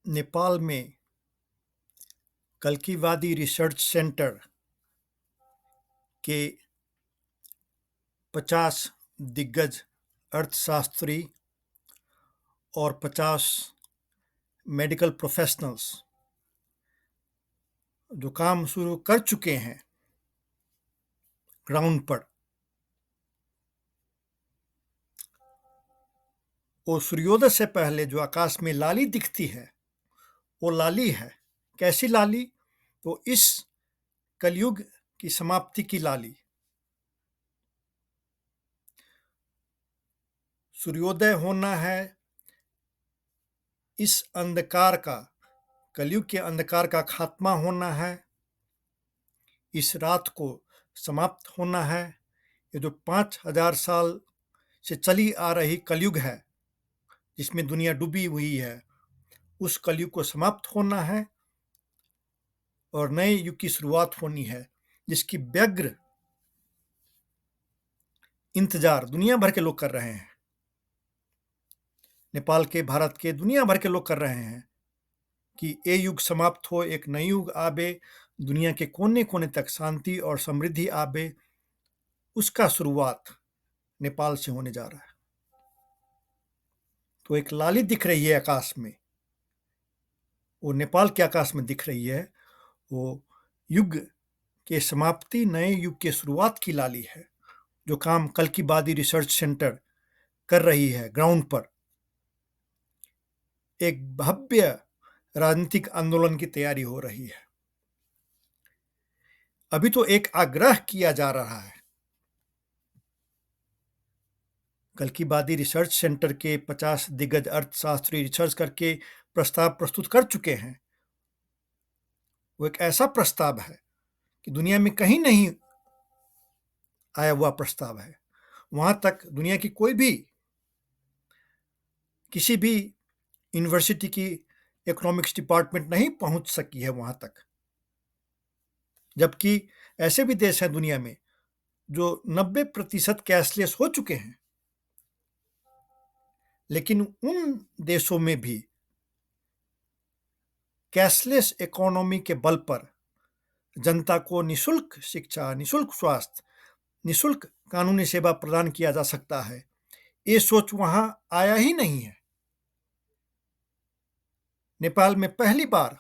नेपाल में कल्किवादी research centre के 50 दिग्गज अर्थशास्त्री और 50 मेडिकल प्रोफेशनल्स जो काम शुरू कर चुके हैं ग्राउंड पर, वो सूर्योदय से पहले जो आकाश में लाली दिखती है वो लाली है। कैसी लाली? तो इस कलयुग की समाप्ति की लाली। सूर्योदय होना है इस अंधकार का, कलयुग के अंधकार का खात्मा होना है, इस रात को समाप्त होना है। ये जो 5000 साल से चली आ रही कलयुग है जिसमें दुनिया डूबी हुई है, उस कलयुग को समाप्त होना है और नए युग की शुरुआत होनी है, जिसकी व्यग्र इंतजार दुनिया भर के लोग कर रहे हैं। नेपाल के, भारत के, दुनिया भर के लोग कर रहे हैं कि ये युग समाप्त हो, एक नई युग आवे, दुनिया के कोने कोने तक शांति और समृद्धि आवे। उसका शुरुआत नेपाल से होने जा रहा है। तो एक लाली दिख रही है आकाश में, वो नेपाल के आकाश में दिख रही है। वो युग के समाप्ति, नए युग के शुरुआत की लाली है, जो काम कल्किवादी रिसर्च सेंटर कर रही है ग्राउंड पर। एक भव्य राजनीतिक आंदोलन की तैयारी हो रही है। अभी तो एक आग्रह किया जा रहा है। कल्किवादी रिसर्च सेंटर के 50 दिग्गज अर्थशास्त्री रिसर्च करके प्रस्ताव प्रस्तुत कर चुके हैं। वो एक ऐसा प्रस्ताव है कि दुनिया में कहीं नहीं आया हुआ प्रस्ताव है। वहां तक दुनिया की कोई भी, किसी भी यूनिवर्सिटी की इकोनॉमिक्स डिपार्टमेंट नहीं पहुंच सकी है वहां तक। जबकि ऐसे भी देश हैं दुनिया में जो 90% कैशलेस हो चुके हैं, लेकिन उन देशों में भी कैशलेस इकोनॉमी के बल पर जनता को निशुल्क शिक्षा, निशुल्क स्वास्थ्य, निशुल्क कानूनी सेवा प्रदान किया जा सकता है। ये सोच वहां आया ही नहीं है। नेपाल में पहली बार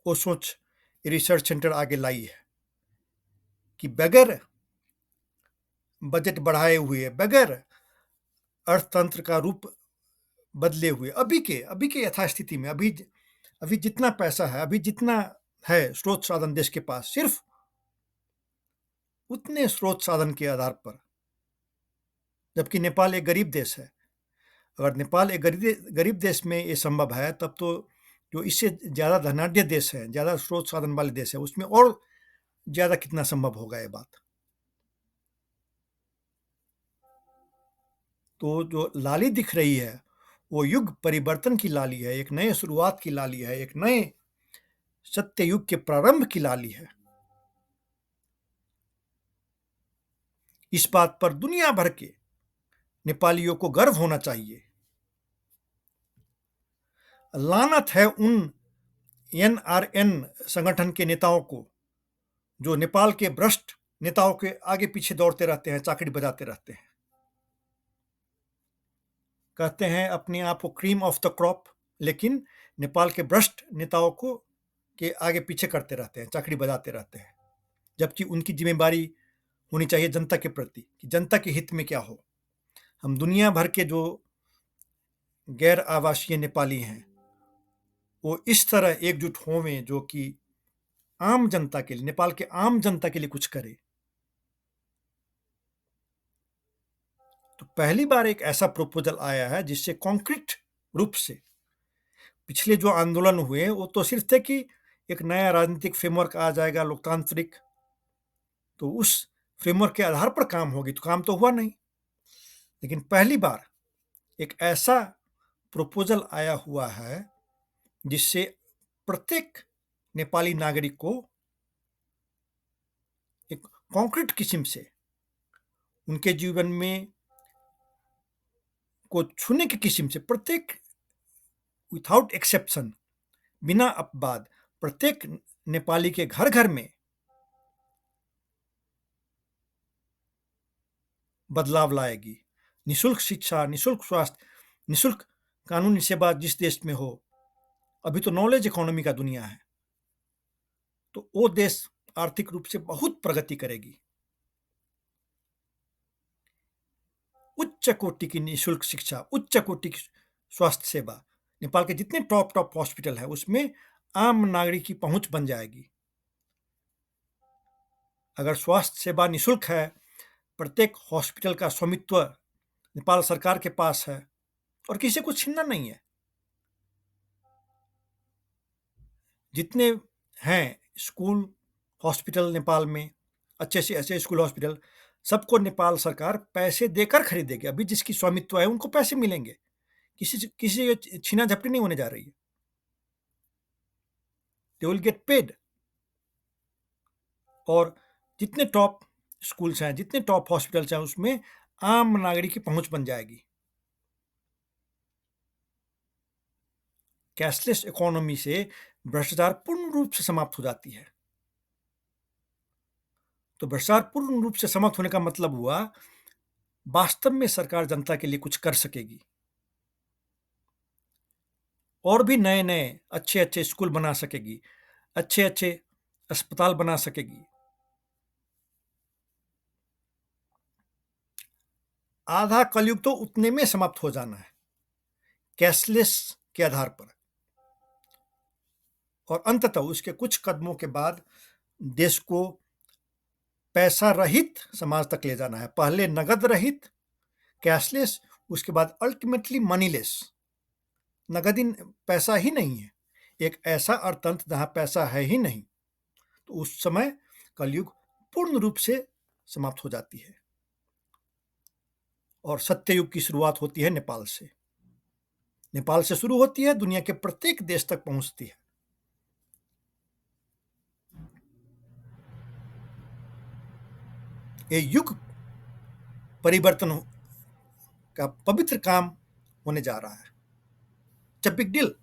वो सोच रिसर्च सेंटर आगे लाई है कि बगैर बजट बढ़ाए हुए, बगैर अर्थतंत्र का रूप बदले हुए, अभी के यथास्थिति में, अभी जितना पैसा है, अभी जितना है स्रोत साधन देश के पास, सिर्फ उतने स्रोत साधन के आधार पर, जबकि नेपाल एक गरीब देश है। अगर नेपाल एक गरीब देश में ये संभव है, तब तो जो इससे ज़्यादा धनाढ्य देश है, ज़्यादा स्रोत साधन वाले देश है, उसमें और ज़्यादा कितना संभव होगा ये बात। तो जो लाली दिख रही है वो युग परिवर्तन की लाली है, एक नए शुरुआत की लाली है, एक नए सत्य युग के प्रारंभ की लाली है। इस बात पर दुनिया भर के नेपालियों को गर्व होना चाहिए। लानत है उन एनआरएन संगठन के नेताओं को जो नेपाल के भ्रष्ट नेताओं के आगे पीछे दौड़ते रहते हैं, चाकड़ी बजाते रहते हैं। कहते हैं अपने आप को क्रीम ऑफ द क्रॉप, लेकिन नेपाल के भ्रष्ट नेताओं को के आगे पीछे करते रहते हैं, चाकड़ी बजाते रहते हैं। जबकि उनकी जिम्मेदारी होनी चाहिए जनता के प्रति, कि जनता के हित में क्या हो। हम दुनिया भर के जो गैर आवासीय नेपाली हैं वो इस तरह एकजुट होवें जो कि आम जनता के लिए, नेपाल के आम जनता के लिए कुछ करे। तो पहली बार एक ऐसा प्रपोजल आया है जिससे कॉन्क्रीट रूप से, पिछले जो आंदोलन हुए वो तो सिर्फ थे कि एक नया राजनीतिक फ्रेमवर्क आ जाएगा, लोकतांत्रिक, तो उस फ्रेमवर्क के आधार पर काम होगी, तो काम तो हुआ नहीं। लेकिन पहली बार एक ऐसा प्रपोजल आया हुआ है जिससे प्रत्येक नेपाली नागरिक को एक कॉन्क्रीट किस्म से उनके जीवन में को छूने की किस्म से, प्रत्येक विथआउट एक्सेप्शन, बिना अपवाद प्रत्येक नेपाली के घर घर में बदलाव लाएगी। निःशुल्क शिक्षा, निःशुल्क स्वास्थ्य, निःशुल्क कानूनी सेवा जिस देश में हो, अभी तो नॉलेज इकोनॉमी का दुनिया है, तो वो देश आर्थिक रूप से बहुत प्रगति करेगी। उच्च कोटि की निःशुल्क शिक्षा, उच्च कोटि की स्वास्थ्य सेवा, नेपाल के जितने टॉप टॉप हॉस्पिटल है उसमें आम नागरिक की पहुंच बन जाएगी। अगर स्वास्थ्य सेवा निःशुल्क है, प्रत्येक हॉस्पिटल का स्वामित्व नेपाल सरकार के पास है और किसी को छीनना नहीं है। जितने हैं स्कूल हॉस्पिटल नेपाल में, अच्छे से अच्छे स्कूल हॉस्पिटल, सबको नेपाल सरकार पैसे देकर खरीदेगी। अभी जिसकी स्वामित्व है उनको पैसे मिलेंगे, किसी छीना झपटी नहीं होने जा रही है। They will get paid. और जितने टॉप स्कूल्स हैं, जितने टॉप हॉस्पिटल्स हैं, उसमें आम नागरिक की पहुंच बन जाएगी। कैशलेस इकोनॉमी से भ्रष्टाचार पूर्ण रूप से समाप्त हो जाती है। तो भ्रष्टाचार पूर्ण रूप से समाप्त होने का मतलब हुआ वास्तव में सरकार जनता के लिए कुछ कर सकेगी, और भी नए नए अच्छे अच्छे स्कूल बना सकेगी, अच्छे अच्छे अस्पताल बना सकेगी। आधा कलयुग तो उतने में समाप्त हो जाना है, कैशलेस के आधार पर। और अंततः उसके कुछ कदमों के बाद देश को पैसा रहित समाज तक ले जाना है। पहले नगद रहित, कैशलेस, उसके बाद अल्टीमेटली मनीलेस। नगदी पैसा ही नहीं है, एक ऐसा अर्थतंत्र जहां पैसा है ही नहीं, तो उस समय कलयुग पूर्ण रूप से समाप्त हो जाती है और सत्ययुग की शुरुआत होती है नेपाल से। नेपाल से शुरू होती है, दुनिया के प्रत्येक देश तक पहुंचती है। ये युग परिवर्तन का पवित्र काम होने जा रहा है। It's a big deal.